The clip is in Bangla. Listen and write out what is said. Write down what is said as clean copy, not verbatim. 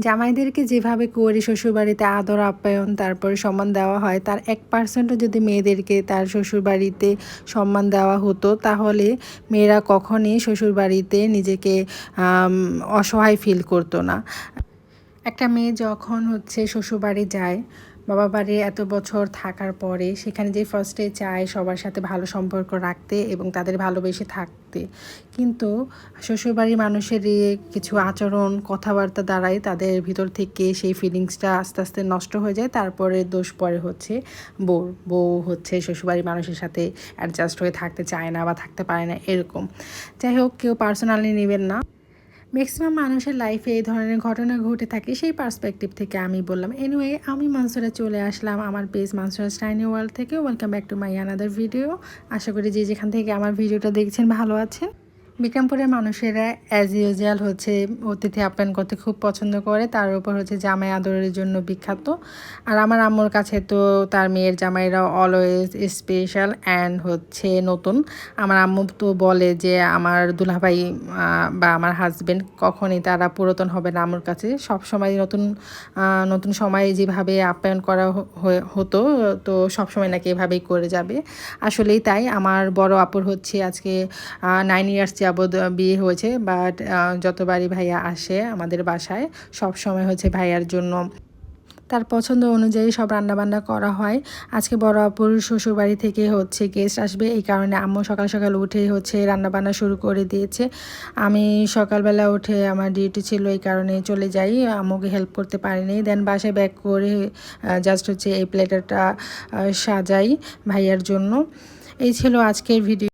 জামাইদেরকে যেভাবে করে শ্বশুরবাড়িতে আদর আপ্যায়ন তারপরে সম্মান দেওয়া হয়, তার 1%ও যদি মেয়েদেরকে তার শ্বশুরবাড়িতে সম্মান দেওয়া হতো, তাহলে মেয়েরা কখনই শ্বশুরবাড়িতে নিজেকে অসহায় ফিল করতো না। একটা মেয়ে যখন শ্বশুরবাড়ি যায়, বাবা বাড়ি এত বছর থাকার পরে সেখানে যে ফার্স্টে চায় সবার সাথে ভালো সম্পর্ক রাখতে এবং তাদের ভালোবেসে থাকতে, কিন্তু শ্বশুরবাড়ির মানুষের কিছু আচরণ কথাবার্তা দ্বারাই তাদের ভিতর থেকে সেই ফিলিংসটা আস্তে আস্তে নষ্ট হয়ে যায়। তারপরে দোষ পড়ে বউ শ্বশুরবাড়ির মানুষের সাথে অ্যাডজাস্ট হয়ে থাকতে চায় না বা থাকতে পারে না, এরকম। যাই হোক, কেউ পার্সোনালি নেবেন না। ম্যাক্সিমাম মানুষের লাইফে এই ধরনের ঘটনা ঘটে থাকে, সেই পার্সপেক্টিভ থেকে আমি বললাম। এনিওয়ে, আমি মানসুরা চলে আসলাম আমার পেজ মানসুরা টাইনি ওয়ার্ল্ড থেকে। Welcome back to my another video. আশা করি যে যেখান থেকে আমার ভিডিওটা দেখছেন ভালো আছেন। বিক্রমপুরের মানুষেরা অ্যাজ ইউজুয়াল অতিথি আপ্যায়ন করতে খুব পছন্দ করে, তার উপর জামাই আদরের জন্য বিখ্যাত। আর আমার আম্মুর কাছে তো তার মেয়ের জামাইরা অলওয়েজ স্পেশাল অ্যান্ড নতুন। আমার আম্মু তো বলে যে আমার দুলাভাই বা আমার হাজবেন্ড কখনই তারা পুরাতন হবে না আম্মুর কাছে। সবসময় নতুন সময়ে যেভাবে আপ্যায়ন করা হতো, তো সবসময় নাকি এভাবেই করে যাবে। আসলেই তাই। আমার বড় আপুর আজকে 9 ইয়ার্স যাবৎ বিয়ে হয়েছে, বাট যতবারই ভাইয়া আসে আমাদের বাসায় সব সময় ভাইয়ার জন্য তার পছন্দ অনুযায়ী সব রান্নাবান্না করা হয়। আজকে বড় আপুর শ্বশুরবাড়ি থেকে গেস্ট আসবে, এই কারণে আম্মু সকাল সকাল উঠে রান্নাবান্না শুরু করে দিয়েছে। আমি সকালবেলা উঠে আমার ডিউটি ছিল, এই কারণে চলে যাই, আম্মুকে হেল্প করতে পারিনি। দেন বাসায় ব্যাক করে জাস্ট এই প্লেটারটা সাজাই ভাইয়ার জন্য। এই ছিল আজকের ভিডিও।